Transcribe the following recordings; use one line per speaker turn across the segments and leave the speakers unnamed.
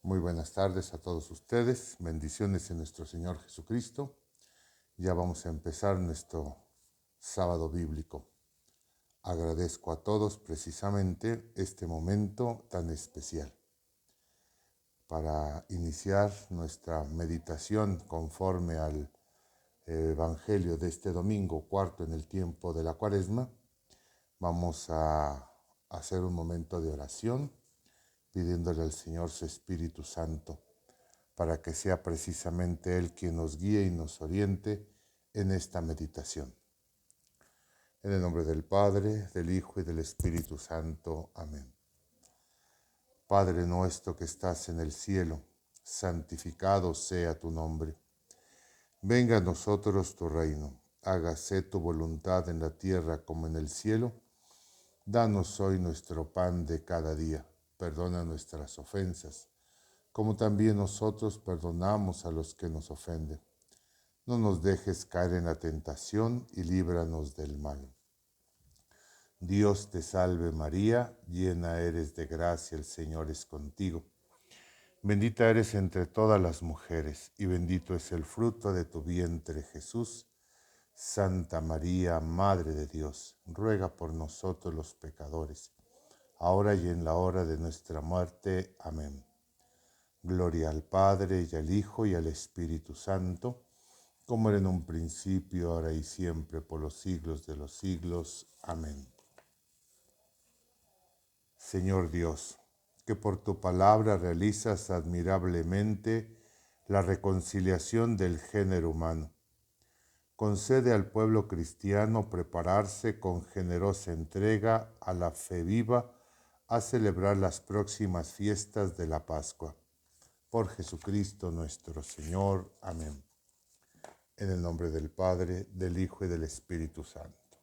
Muy buenas tardes a todos ustedes. Bendiciones en nuestro Señor Jesucristo. Ya vamos a empezar nuestro sábado bíblico. Agradezco a todos precisamente este momento tan especial para iniciar nuestra meditación conforme al Evangelio de este domingo, cuarto en el tiempo de la Cuaresma. Vamos a hacer un momento de oración pidiéndole al Señor su Espíritu Santo para que sea precisamente Él quien nos guíe y nos oriente en esta meditación. En el nombre del Padre, del Hijo y del Espíritu Santo. Amén. Padre nuestro que estás en el cielo, santificado sea tu nombre. Venga a nosotros tu reino, hágase tu voluntad en la tierra como en el cielo. Danos hoy nuestro pan de cada día, perdona nuestras ofensas, como también nosotros perdonamos a los que nos ofenden. No nos dejes caer en la tentación y líbranos del mal. Dios te salve María, llena eres de gracia, el Señor es contigo. Bendita eres entre todas las mujeres, y bendito es el fruto de tu vientre, Jesús. Santa María, Madre de Dios, ruega por nosotros los pecadores, ahora y en la hora de nuestra muerte. Amén. Gloria al Padre, y al Hijo, y al Espíritu Santo, como era en un principio, ahora y siempre, por los siglos de los siglos. Amén. Señor Dios, que por tu palabra realizas admirablemente la reconciliación del género humano, concede al pueblo cristiano prepararse con generosa entrega a la fe viva a celebrar las próximas fiestas de la Pascua. Por Jesucristo nuestro Señor. Amén. En el nombre del Padre, del Hijo y del Espíritu Santo.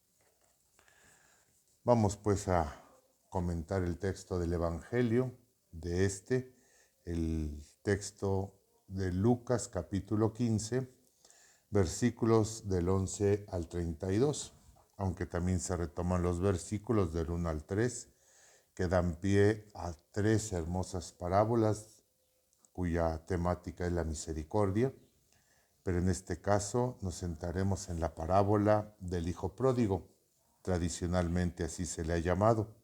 Vamos pues a comentar el texto del Evangelio el texto de Lucas capítulo 15, versículos del 11 al 32, aunque también se retoman los versículos del 1 al 3, que dan pie a tres hermosas parábolas cuya temática es la misericordia, pero en este caso nos centraremos en la parábola del Hijo Pródigo, tradicionalmente así se le ha llamado,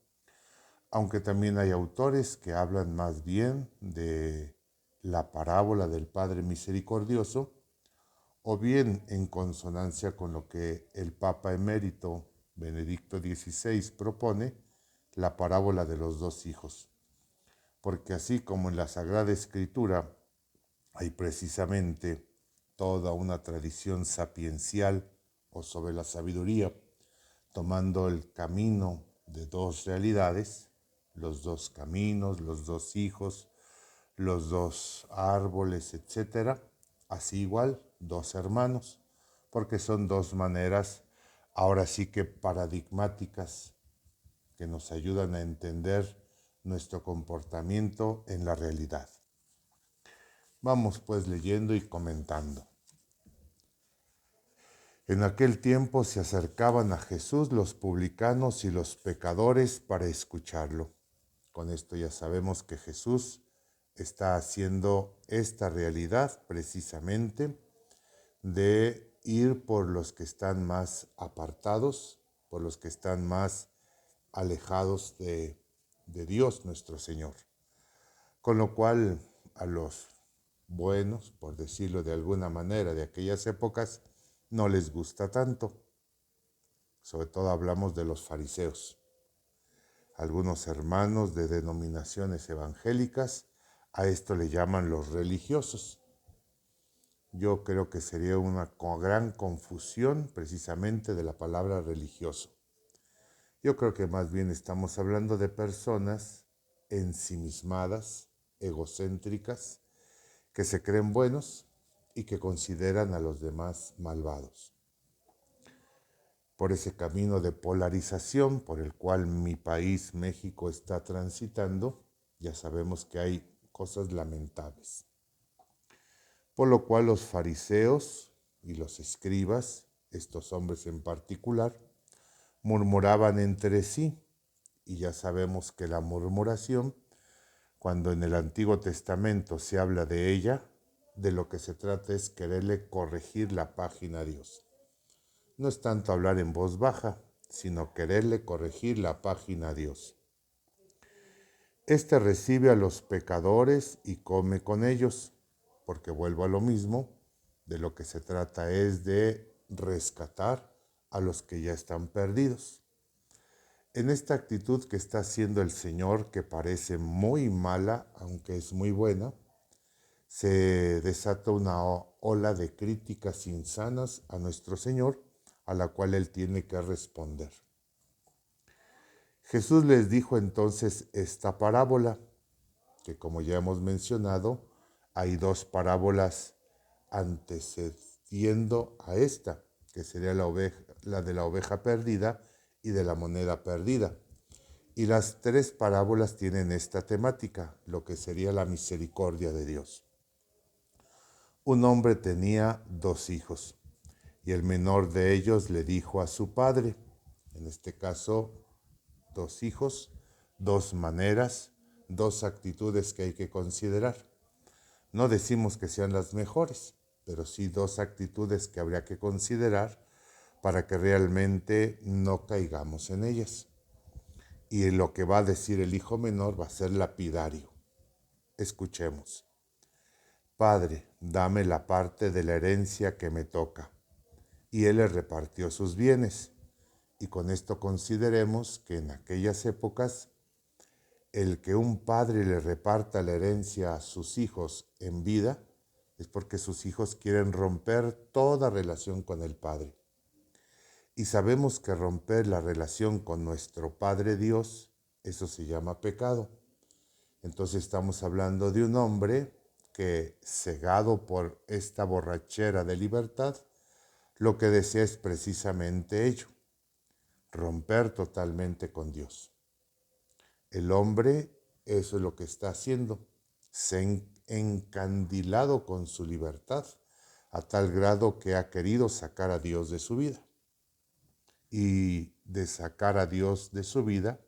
aunque también hay autores que hablan más bien de la parábola del Padre Misericordioso, o bien en consonancia con lo que el Papa emérito Benedicto XVI propone, la parábola de los dos hijos, porque así como en la Sagrada Escritura hay precisamente toda una tradición sapiencial o sobre la sabiduría, tomando el camino de dos realidades, los dos caminos, los dos hijos, los dos árboles, etc. Así igual, dos hermanos, porque son dos maneras, ahora sí que paradigmáticas, que nos ayudan a entender nuestro comportamiento en la realidad. Vamos pues leyendo y comentando. En aquel tiempo se acercaban a Jesús los publicanos y los pecadores para escucharlo. Con esto ya sabemos que Jesús está haciendo esta realidad precisamente de ir por los que están más apartados, por los que están más alejados de Dios nuestro Señor. Con lo cual a los buenos, por decirlo de alguna manera, de aquellas épocas, no les gusta tanto. Sobre todo hablamos de los fariseos. Algunos hermanos de denominaciones evangélicas a esto le llaman los religiosos. Yo creo que sería una gran confusión precisamente de la palabra religioso. Yo creo que más bien estamos hablando de personas ensimismadas, egocéntricas, que se creen buenos y que consideran a los demás malvados. Por ese camino de polarización por el cual mi país, México, está transitando, ya sabemos que hay cosas lamentables. Por lo cual los fariseos y los escribas, estos hombres en particular, murmuraban entre sí, y ya sabemos que la murmuración Cuando en el Antiguo Testamento se habla de ella, de lo que se trata es quererle corregir la página a Dios. No es tanto hablar en voz baja, sino quererle corregir la página a Dios. Este recibe a los pecadores y come con ellos, porque vuelvo a lo mismo, de lo que se trata es de rescatar a los que ya están perdidos. En esta actitud que está haciendo el Señor, que parece muy mala, aunque es muy buena, se desata una ola de críticas insanas a nuestro Señor, a la cual Él tiene que responder. Jesús les dijo entonces esta parábola, que como ya hemos mencionado, hay dos parábolas antecediendo a esta, que sería la de la oveja perdida y de la moneda perdida. Y las tres parábolas tienen esta temática, lo que sería la misericordia de Dios. Un hombre tenía 2 hijos, y el menor de ellos le dijo a su padre, en este caso, 2 hijos, 2 maneras, 2 actitudes que hay que considerar. No decimos que sean las mejores, pero sí 2 actitudes que habría que considerar para que realmente no caigamos en ellas. Y lo que va a decir el hijo menor va a ser lapidario. Escuchemos. Padre, dame la parte de la herencia que me toca. Y él le repartió sus bienes. Y con esto consideremos que en aquellas épocas el que un padre le reparta la herencia a sus hijos en vida es porque sus hijos quieren romper toda relación con el Padre. Y sabemos que romper la relación con nuestro Padre Dios, eso se llama pecado. Entonces estamos hablando de un hombre que, cegado por esta borrachera de libertad, lo que desea es precisamente ello, romper totalmente con Dios. El hombre, eso es lo que está haciendo, se ha encandilado con su libertad a tal grado que ha querido sacar a Dios de su vida. Y de sacar a Dios de su vida,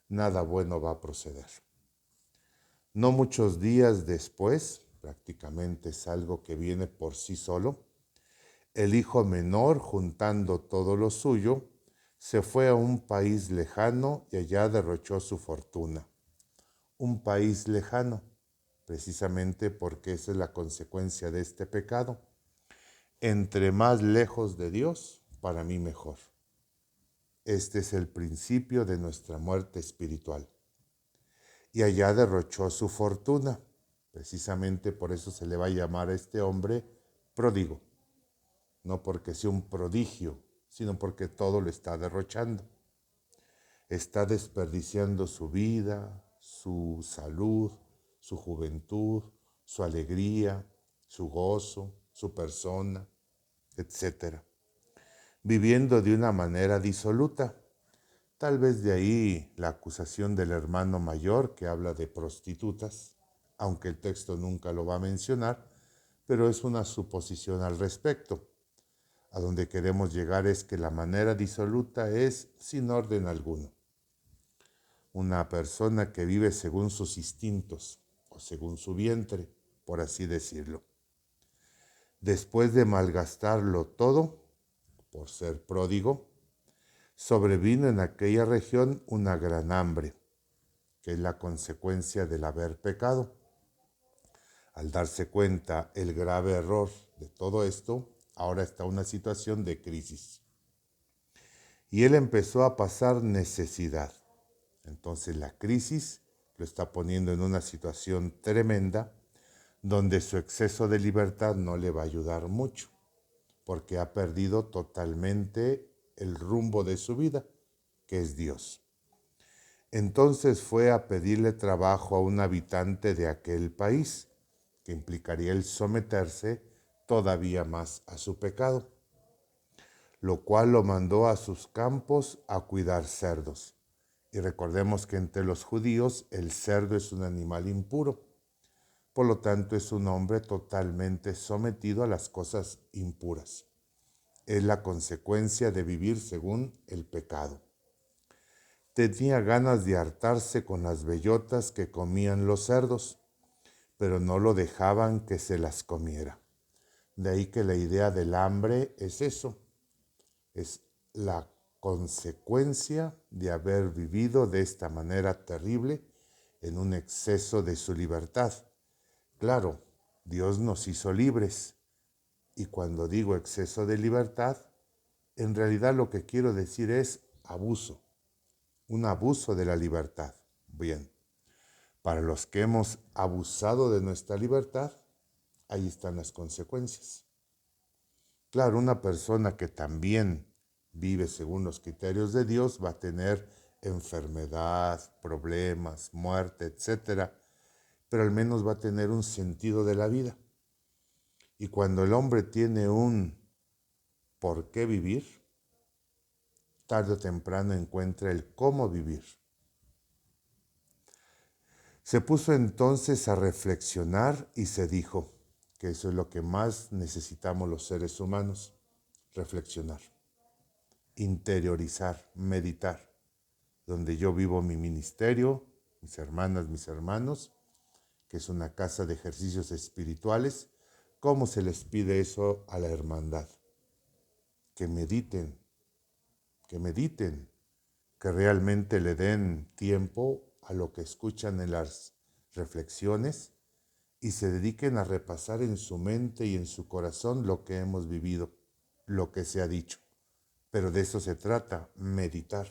nada bueno va a proceder. No muchos días después, prácticamente es algo que viene por sí solo, el hijo menor, juntando todo lo suyo, se fue a un país lejano y allá derrochó su fortuna. Un país lejano, precisamente porque esa es la consecuencia de este pecado. Entre más lejos de Dios, para mí mejor. Este es el principio de nuestra muerte espiritual. Y allá derrochó su fortuna. Precisamente por eso se le va a llamar a este hombre pródigo. No porque sea un prodigio, sino porque todo lo está derrochando. Está desperdiciando su vida, su salud, su juventud, su alegría, su gozo, su persona, etc. Viviendo de una manera disoluta. Tal vez de ahí la acusación del hermano mayor que habla de prostitutas, aunque el texto nunca lo va a mencionar, pero es una suposición al respecto. A donde queremos llegar es que la manera disoluta es sin orden alguno. Una persona que vive según sus instintos o según su vientre, por así decirlo. Después de malgastarlo todo, por ser pródigo, sobrevino en aquella región una gran hambre, que es la consecuencia del haber pecado. Al darse cuenta el grave error de todo esto, ahora está una situación de crisis. Y él empezó a pasar necesidad. Entonces la crisis lo está poniendo en una situación tremenda donde su exceso de libertad no le va a ayudar mucho, porque ha perdido totalmente el rumbo de su vida, que es Dios. Entonces fue a pedirle trabajo a un habitante de aquel país, que implicaría el someterse todavía más a su pecado, lo cual lo mandó a sus campos a cuidar cerdos. Y recordemos que entre los judíos el cerdo es un animal impuro. Por lo tanto, es un hombre totalmente sometido a las cosas impuras. Es la consecuencia de vivir según el pecado. Tenía ganas de hartarse con las bellotas que comían los cerdos, pero no lo dejaban que se las comiera. De ahí que la idea del hambre es eso, es la consecuencia de haber vivido de esta manera terrible en un exceso de su libertad. Claro, Dios nos hizo libres, y cuando digo exceso de libertad, en realidad lo que quiero decir es abuso, un abuso de la libertad. Bien, para los que hemos abusado de nuestra libertad, ahí están las consecuencias. Claro, una persona que también vive según los criterios de Dios va a tener enfermedad, problemas, muerte, etcétera, pero al menos va a tener un sentido de la vida. Y cuando el hombre tiene un por qué vivir, tarde o temprano encuentra el cómo vivir. Se puso entonces a reflexionar y se dijo que eso es lo que más necesitamos los seres humanos, reflexionar, interiorizar, meditar, donde yo vivo mi ministerio, mis hermanas, mis hermanos, que es una casa de ejercicios espirituales. ¿Cómo se les pide eso a la hermandad? Que mediten, que realmente le den tiempo a lo que escuchan en las reflexiones y se dediquen a repasar en su mente y en su corazón lo que hemos vivido, lo que se ha dicho. Pero de eso se trata, meditar,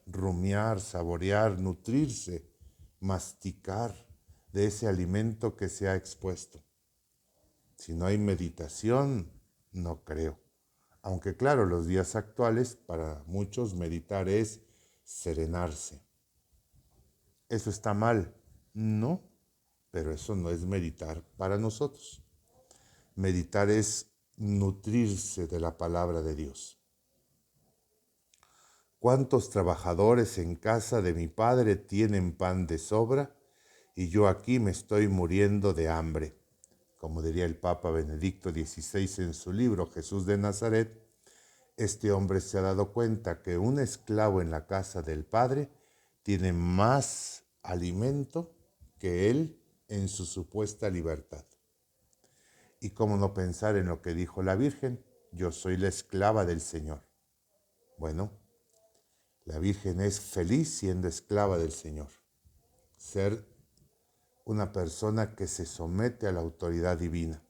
rumiar, saborear, nutrirse, masticar de ese alimento que se ha expuesto. Si no hay meditación, no creo. Aunque claro, los días actuales para muchos meditar es serenarse. ¿Eso está mal? No, pero eso no es meditar para nosotros. Meditar es nutrirse de la palabra de Dios. ¿Cuántos trabajadores en casa de mi padre tienen pan de sobra y yo aquí me estoy muriendo de hambre? Como diría el Papa Benedicto XVI en su libro Jesús de Nazaret, este hombre se ha dado cuenta que un esclavo en la casa del Padre tiene más alimento que él en su supuesta libertad. ¿Y cómo no pensar en lo que dijo la Virgen? Yo soy la esclava del Señor. Bueno, la Virgen es feliz siendo esclava del Señor. Ser una persona que se somete a la autoridad divina.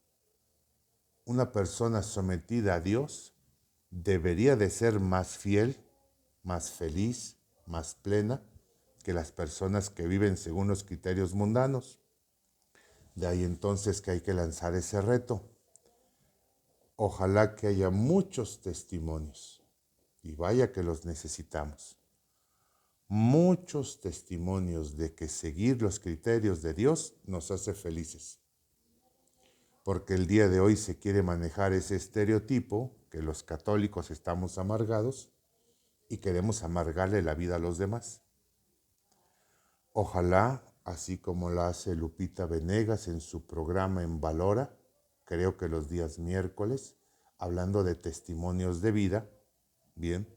Una persona sometida a Dios debería de ser más fiel, más feliz, más plena que las personas que viven según los criterios mundanos. De ahí entonces que hay que lanzar ese reto. Ojalá que haya muchos testimonios, y vaya que los necesitamos. Muchos testimonios de que seguir los criterios de Dios nos hace felices. Porque el día de hoy se quiere manejar ese estereotipo que los católicos estamos amargados y queremos amargarle la vida a los demás. Ojalá, así como la hace Lupita Venegas en su programa en Valora, creo que los días miércoles, hablando de testimonios de vida, bien,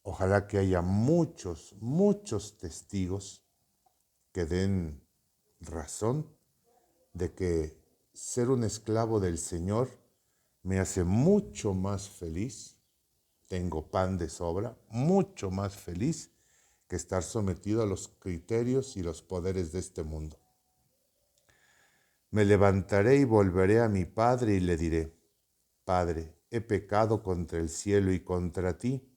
ojalá que haya muchos, muchos testigos que den razón de que ser un esclavo del Señor me hace mucho más feliz, tengo pan de sobra, mucho más feliz que estar sometido a los criterios y los poderes de este mundo. Me levantaré y volveré a mi Padre y le diré, Padre, he pecado contra el cielo y contra ti.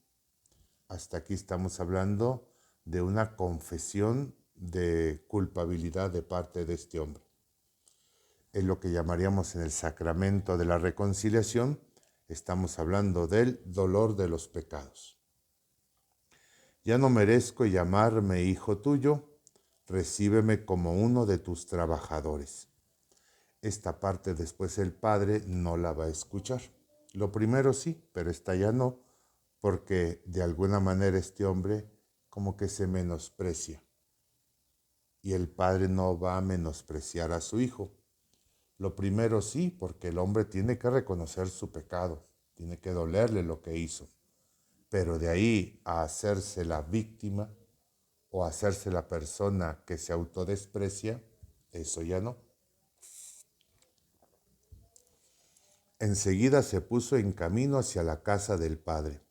Hasta aquí estamos hablando de una confesión de culpabilidad de parte de este hombre. Es lo que llamaríamos en el sacramento de la reconciliación, estamos hablando del dolor de los pecados. Ya no merezco llamarme hijo tuyo, recíbeme como uno de tus trabajadores. Esta parte después el Padre no la va a escuchar. Lo primero sí, pero esta ya no, porque de alguna manera este hombre como que se menosprecia. Y el Padre no va a menospreciar a su hijo. Lo primero sí, porque el hombre tiene que reconocer su pecado, tiene que dolerle lo que hizo. pero de ahí a hacerse la víctima o hacerse la persona que se autodesprecia, eso ya no. Enseguida se puso en camino hacia la casa del Padre.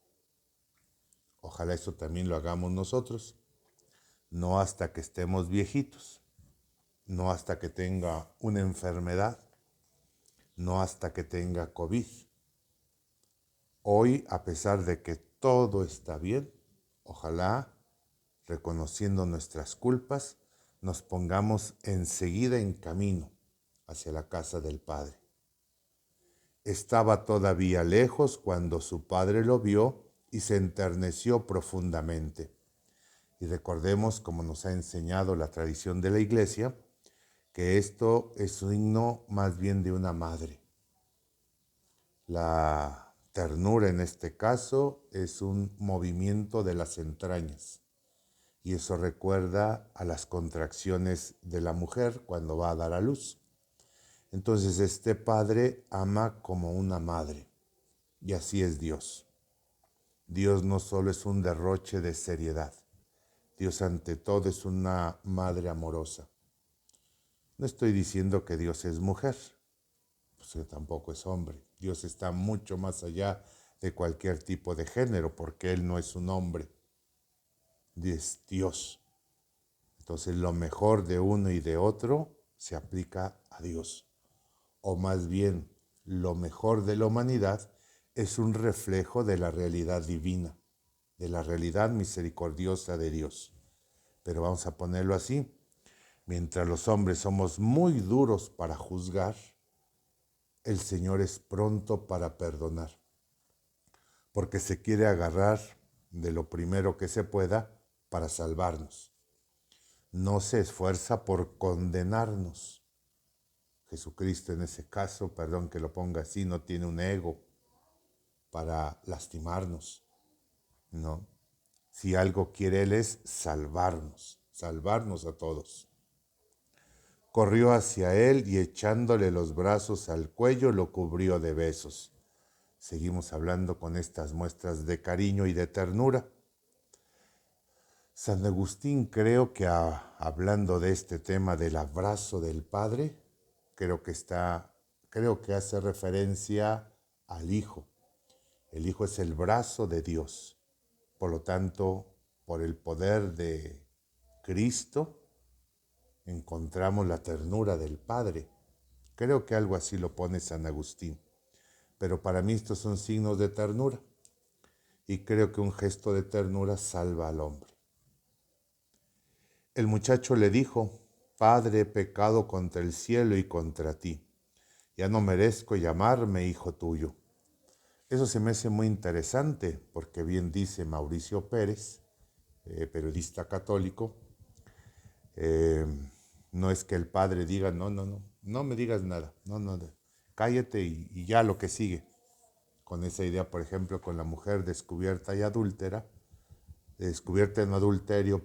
Ojalá eso también lo hagamos nosotros, no hasta que estemos viejitos, no hasta que tenga una enfermedad, no hasta que tenga COVID. Hoy, a pesar de que todo está bien, ojalá, reconociendo nuestras culpas, nos pongamos enseguida en camino hacia la casa del Padre. Estaba todavía lejos cuando su padre lo vio y se enterneció profundamente. Y recordemos, como nos ha enseñado la tradición de la Iglesia, que esto es signo más bien de una madre. La ternura en este caso es un movimiento de las entrañas. Y eso recuerda a las contracciones de la mujer cuando va a dar a luz. Entonces este padre ama como una madre, y así es Dios. Dios no solo es un derroche de seriedad, Dios ante todo es una madre amorosa. No estoy diciendo que Dios es mujer, pues que tampoco es hombre. Dios está mucho más allá de cualquier tipo de género, porque Él no es un hombre, es Dios. Entonces lo mejor de uno y de otro se aplica a Dios. O más bien, lo mejor de la humanidad es un reflejo de la realidad divina, de la realidad misericordiosa de Dios. Pero vamos a ponerlo así, mientras los hombres somos muy duros para juzgar, el Señor es pronto para perdonar, porque se quiere agarrar de lo primero que se pueda para salvarnos. No se esfuerza por condenarnos. Jesucristo en ese caso, perdón que lo ponga así, no tiene un ego para lastimarnos, ¿no? Si algo quiere Él es salvarnos a todos. Corrió hacia él y echándole los brazos al cuello lo cubrió de besos. Seguimos hablando con estas muestras de cariño y de ternura. San Agustín creo que hablando de este tema del abrazo del Padre, creo que hace referencia al Hijo. El Hijo es el brazo de Dios. Por lo tanto, por el poder de Cristo, encontramos la ternura del Padre. Creo que algo así lo pone San Agustín. Pero para mí estos son signos de ternura. Y creo que un gesto de ternura salva al hombre. El muchacho le dijo: Padre, he pecado contra el cielo y contra ti. Ya no merezco llamarme hijo tuyo. Eso se me hace muy interesante, porque bien dice Mauricio Pérez, periodista católico, no es que el padre diga, no me digas nada, cállate y ya lo que sigue. Con esa idea, por ejemplo, con la mujer descubierta en adulterio,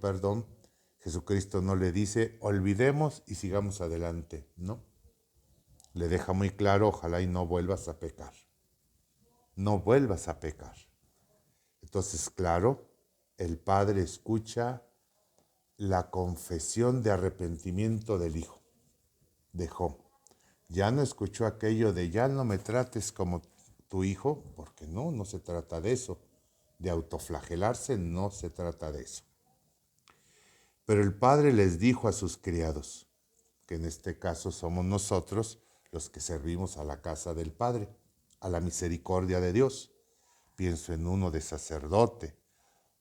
Jesucristo no le dice, olvidemos y sigamos adelante, ¿no? Le deja muy claro, ojalá y no vuelvas a pecar. No vuelvas a pecar. Entonces, claro, el Padre escucha la confesión de arrepentimiento del Hijo. Dejó. Ya no escuchó aquello de ya no me trates como tu hijo, porque no se trata de eso. De autoflagelarse no se trata de eso. Pero el Padre les dijo a sus criados, que en este caso somos nosotros los que servimos a la casa del Padre, a la misericordia de Dios. Pienso en uno de sacerdote,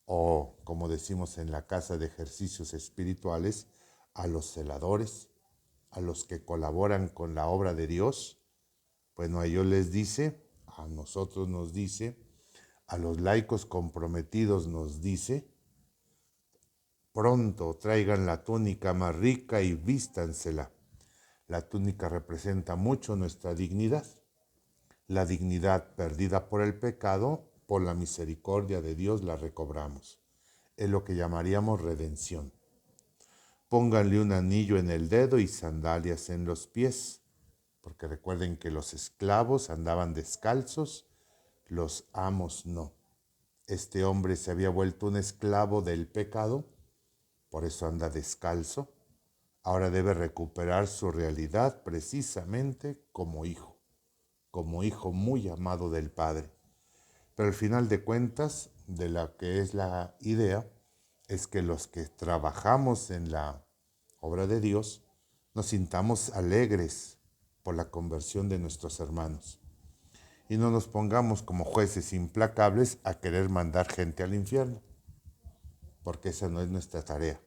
o como decimos en la casa de ejercicios espirituales, a los celadores, a los que colaboran con la obra de Dios. Bueno, a ellos les dice, a nosotros nos dice, a los laicos comprometidos nos dice, pronto traigan la túnica más rica y vístansela. La túnica representa mucho nuestra dignidad. La dignidad perdida por el pecado, por la misericordia de Dios la recobramos. Es lo que llamaríamos redención. Pónganle un anillo en el dedo y sandalias en los pies, porque recuerden que los esclavos andaban descalzos, los amos no. Este hombre se había vuelto un esclavo del pecado, por eso anda descalzo. Ahora debe recuperar su realidad precisamente como hijo muy amado del Padre. Pero al final de cuentas, de la que es la idea, es que los que trabajamos en la obra de Dios nos sintamos alegres por la conversión de nuestros hermanos y no nos pongamos como jueces implacables a querer mandar gente al infierno, porque esa no es nuestra tarea.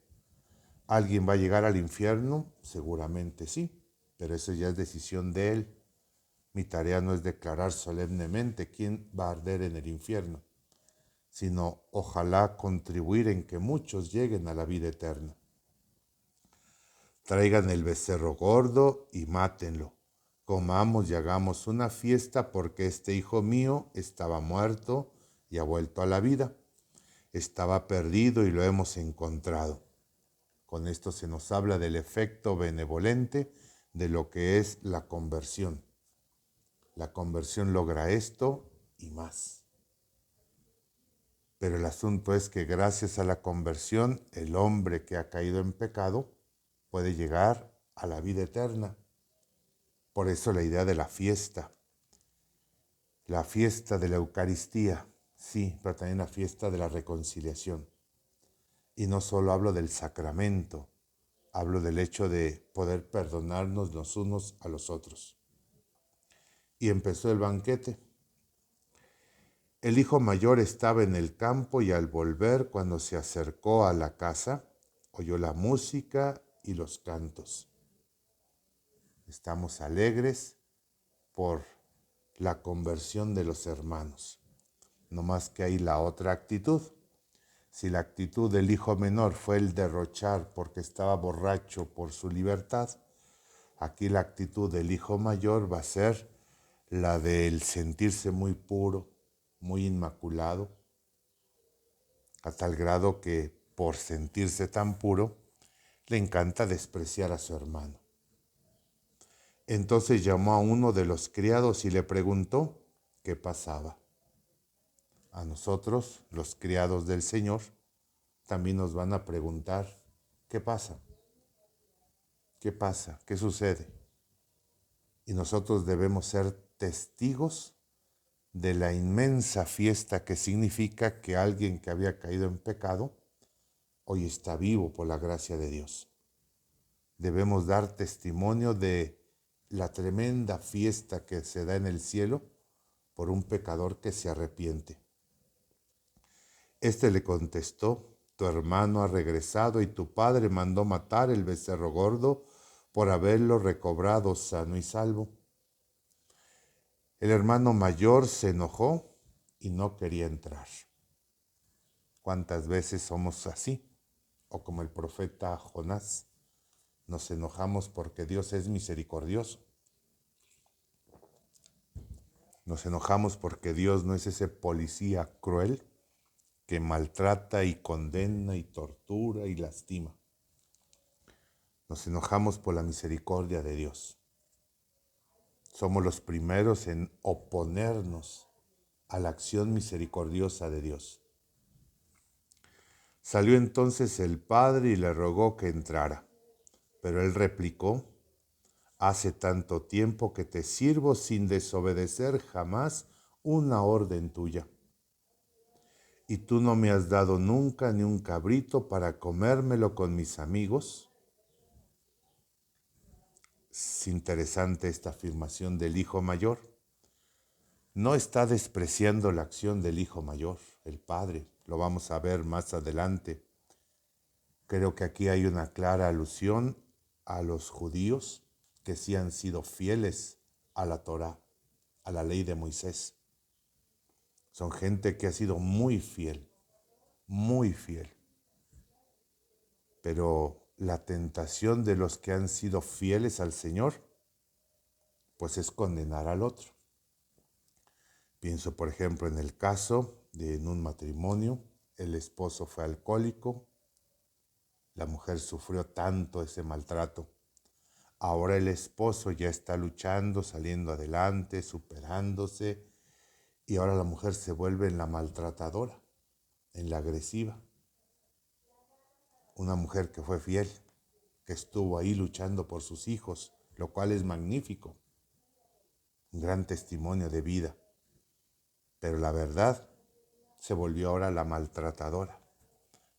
¿Alguien va a llegar al infierno? Seguramente sí, pero eso ya es decisión de él. Mi tarea no es declarar solemnemente quién va a arder en el infierno, sino ojalá contribuir en que muchos lleguen a la vida eterna. Traigan el becerro gordo y mátenlo. Comamos y hagamos una fiesta porque este hijo mío estaba muerto y ha vuelto a la vida. Estaba perdido y lo hemos encontrado. Con esto se nos habla del efecto benevolente de lo que es la conversión. La conversión logra esto y más. Pero el asunto es que gracias a la conversión, el hombre que ha caído en pecado puede llegar a la vida eterna. Por eso la idea de la fiesta de la Eucaristía, sí, pero también la fiesta de la reconciliación. Y no solo hablo del sacramento, hablo del hecho de poder perdonarnos los unos a los otros. Y empezó el banquete. El hijo mayor estaba en el campo y al volver, cuando se acercó a la casa, oyó la música y los cantos. Estamos alegres por la conversión de los hermanos. No más que hay la otra actitud. Si la actitud del hijo menor fue el derrochar porque estaba borracho por su libertad, aquí la actitud del hijo mayor va a ser la del sentirse muy puro, muy inmaculado, a tal grado que por sentirse tan puro, le encanta despreciar a su hermano. Entonces llamó a uno de los criados y le preguntó qué pasaba. A nosotros, los criados del Señor, también nos van a preguntar qué pasa, qué pasa, qué sucede. Y nosotros debemos ser testigos de la inmensa fiesta que significa que alguien que había caído en pecado hoy está vivo por la gracia de Dios. Debemos dar testimonio de la tremenda fiesta que se da en el cielo por un pecador que se arrepiente. Este le contestó: tu hermano ha regresado y tu padre mandó matar el becerro gordo por haberlo recobrado sano y salvo. El hermano mayor se enojó y no quería entrar. ¿Cuántas veces somos así? O como el profeta Jonás, nos enojamos porque Dios es misericordioso. Nos enojamos porque Dios no es ese policía cruel que maltrata y condena y tortura y lastima. Nos enojamos por la misericordia de Dios. Somos los primeros en oponernos a la acción misericordiosa de Dios. Salió entonces el padre y le rogó que entrara, pero él replicó: hace tanto tiempo que te sirvo sin desobedecer jamás una orden tuya. ¿Y tú no me has dado nunca ni un cabrito para comérmelo con mis amigos? Es interesante esta afirmación del hijo mayor. No está despreciando la acción del hijo mayor, el padre. Lo vamos a ver más adelante. Creo que aquí hay una clara alusión a los judíos que sí han sido fieles a la Torá, a la ley de Moisés. Son gente que ha sido muy fiel, muy fiel. Pero la tentación de los que han sido fieles al Señor, pues es condenar al otro. Pienso, por ejemplo, en el caso de en un matrimonio, el esposo fue alcohólico, la mujer sufrió tanto ese maltrato. Ahora el esposo ya está luchando, saliendo adelante, superándose, y ahora la mujer se vuelve la maltratadora. en la agresiva. Una mujer que fue fiel, que estuvo ahí luchando por sus hijos, lo cual es magnífico. Un gran testimonio de vida. Pero la verdad se volvió ahora la maltratadora.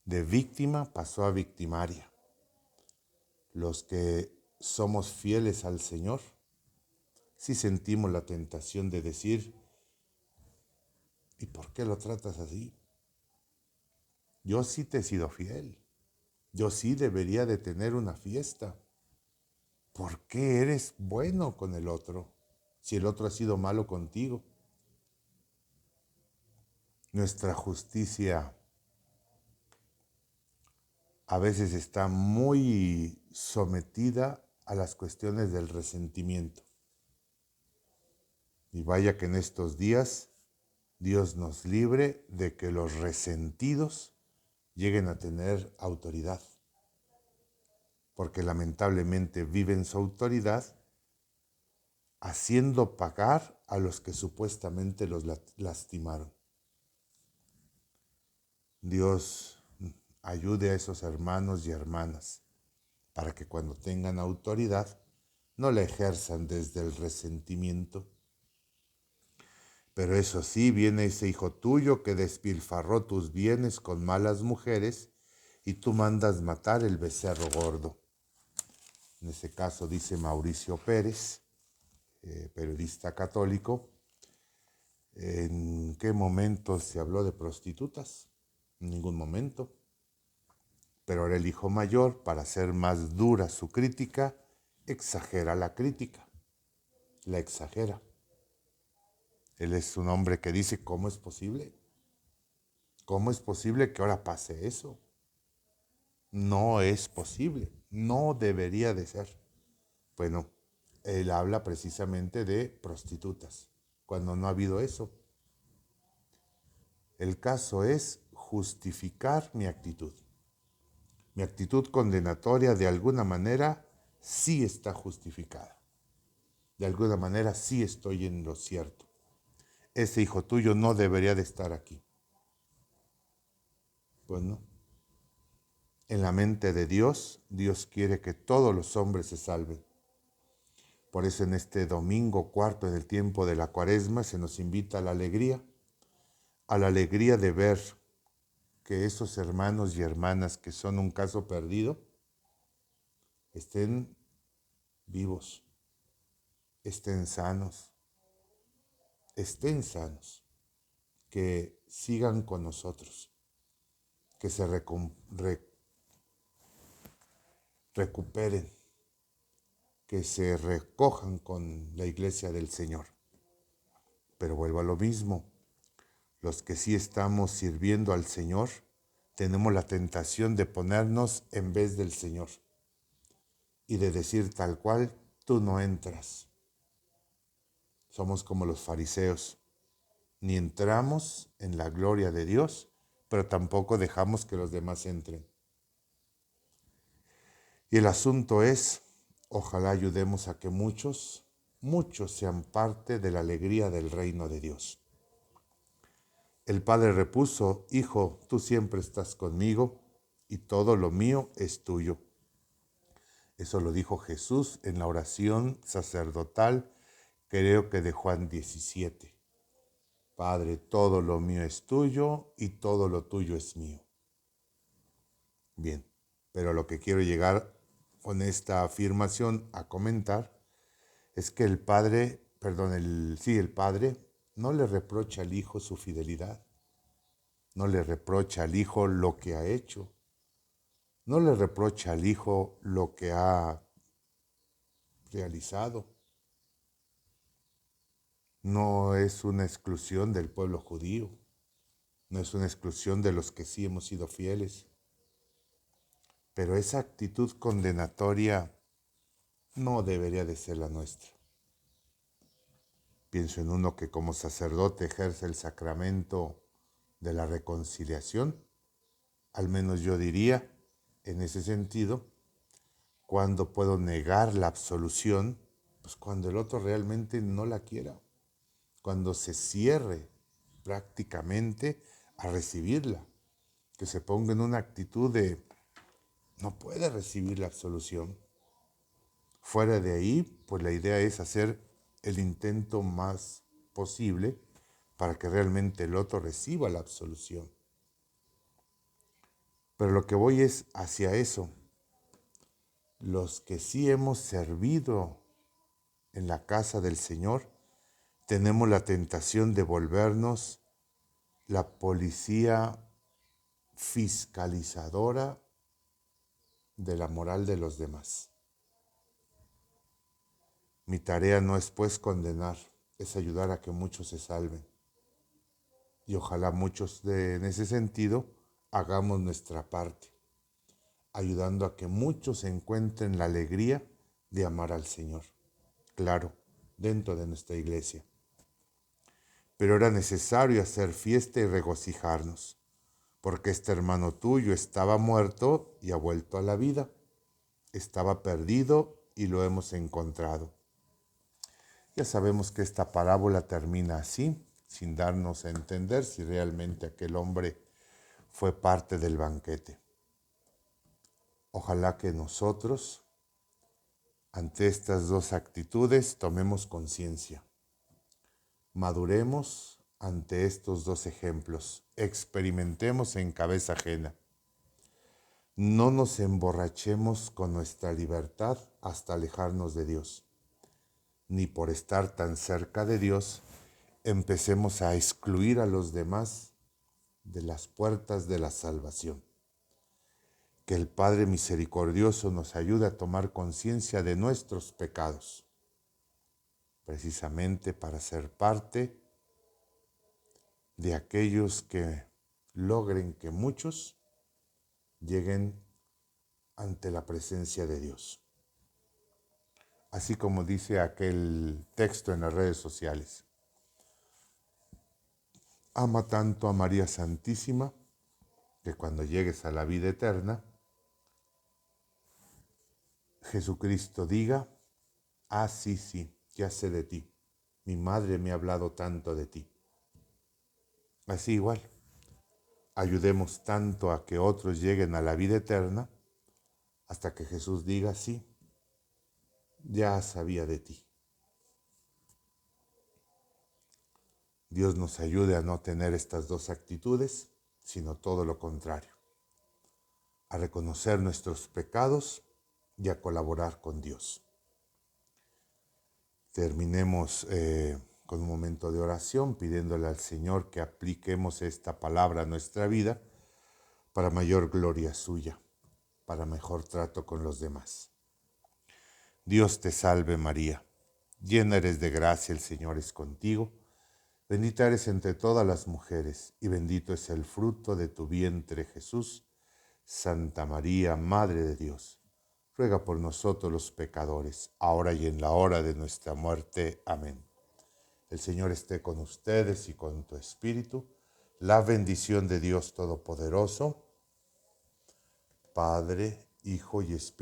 De víctima pasó a victimaria. Los que somos fieles al Señor, sí sentimos la tentación de decir, ¿y por qué lo tratas así? Yo sí te he sido fiel. Yo sí debería de tener una fiesta. ¿Por qué eres bueno con el otro si el otro ha sido malo contigo? Nuestra justicia a veces está muy sometida a las cuestiones del resentimiento. Y vaya que en estos días Dios nos libre de que los resentidos lleguen a tener autoridad, porque lamentablemente viven su autoridad haciendo pagar a los que supuestamente los lastimaron. Dios ayude a esos hermanos y hermanas para que cuando tengan autoridad no la ejerzan desde el resentimiento. Pero eso sí, viene ese hijo tuyo que despilfarró tus bienes con malas mujeres y tú mandas matar el becerro gordo. En ese caso dice Mauricio Pérez, periodista católico. ¿En qué momento se habló de prostitutas? En ningún momento. Pero ahora el hijo mayor, para hacer más dura su crítica, exagera la crítica. La exagera. Él es un hombre que dice, ¿cómo es posible? ¿Cómo es posible que ahora pase eso? No es posible. No debería de ser. Bueno, él habla precisamente de prostitutas, cuando no ha habido eso. El caso es justificar mi actitud. Mi actitud condenatoria de alguna manera sí está justificada. De alguna manera sí estoy en lo cierto. Ese hijo tuyo no debería de estar aquí. Bueno, en la mente de Dios, Dios quiere que todos los hombres se salven. Por eso en este domingo cuarto del tiempo de la Cuaresma se nos invita a la alegría de ver que esos hermanos y hermanas que son un caso perdido estén vivos, estén sanos, que sigan con nosotros, que se recuperen, que se recojan con la iglesia del Señor. Pero vuelvo a lo mismo, los que sí estamos sirviendo al Señor, tenemos la tentación de ponernos en vez del Señor y de decir tal cual, tú no entras. Somos como los fariseos, ni entramos en la gloria de Dios, pero tampoco dejamos que los demás entren. Y el asunto es, ojalá ayudemos a que muchos sean parte de la alegría del reino de Dios. El padre repuso, Hijo, tú siempre estás conmigo y todo lo mío es tuyo. Eso lo dijo Jesús en la oración sacerdotal, creo que de Juan 17. Padre, todo lo mío es tuyo y todo lo tuyo es mío. Bien, pero lo que quiero llegar con esta afirmación a comentar es que el Padre no le reprocha al Hijo su fidelidad, no le reprocha al Hijo lo que ha hecho, no le reprocha al Hijo lo que ha realizado. No es una exclusión del pueblo judío, no es una exclusión de los que sí hemos sido fieles, pero esa actitud condenatoria no debería de ser la nuestra. Pienso en uno que como sacerdote ejerce el sacramento de la reconciliación, al menos yo diría, en ese sentido, cuando puedo negar la absolución, pues cuando el otro realmente no la quiera, cuando se cierre prácticamente a recibirla, que se ponga en una actitud de no puede recibir la absolución. Fuera de ahí, pues la idea es hacer el intento más posible para que realmente el otro reciba la absolución. Pero lo que voy es hacia eso. Los que sí hemos servido en la casa del Señor, tenemos la tentación de volvernos la policía fiscalizadora de la moral de los demás. Mi tarea no es pues condenar, es ayudar a que muchos se salven. Y ojalá muchos en ese sentido hagamos nuestra parte, ayudando a que muchos encuentren la alegría de amar al Señor. Claro, dentro de nuestra iglesia. Pero era necesario hacer fiesta y regocijarnos, porque este hermano tuyo estaba muerto y ha vuelto a la vida. Estaba perdido y lo hemos encontrado. Ya sabemos que esta parábola termina así, sin darnos a entender si realmente aquel hombre fue parte del banquete. Ojalá que nosotros, ante estas dos actitudes, tomemos conciencia. Maduremos ante estos dos ejemplos. Experimentemos en cabeza ajena. No nos emborrachemos con nuestra libertad hasta alejarnos de Dios. Ni por estar tan cerca de Dios, empecemos a excluir a los demás de las puertas de la salvación. Que el Padre misericordioso nos ayude a tomar conciencia de nuestros pecados, precisamente para ser parte de aquellos que logren que muchos lleguen ante la presencia de Dios. Así como dice aquel texto en las redes sociales. Ama tanto a María Santísima que cuando llegues a la vida eterna, Jesucristo diga, sí, ya sé de ti. Mi madre me ha hablado tanto de ti. Así igual, ayudemos tanto a que otros lleguen a la vida eterna hasta que Jesús diga, sí, ya sabía de ti. Dios nos ayude a no tener estas dos actitudes, sino todo lo contrario, a reconocer nuestros pecados y a colaborar con Dios. Terminemos con un momento de oración pidiéndole al Señor que apliquemos esta palabra a nuestra vida para mayor gloria suya, para mejor trato con los demás. Dios te salve María, llena eres de gracia, el Señor es contigo. Bendita eres entre todas las mujeres, y bendito es el fruto de tu vientre, Jesús. Santa María, Madre de Dios, ruega por nosotros los pecadores, ahora y en la hora de nuestra muerte. Amén. El Señor esté con ustedes y con tu espíritu. La bendición de Dios Todopoderoso, Padre, Hijo y Espíritu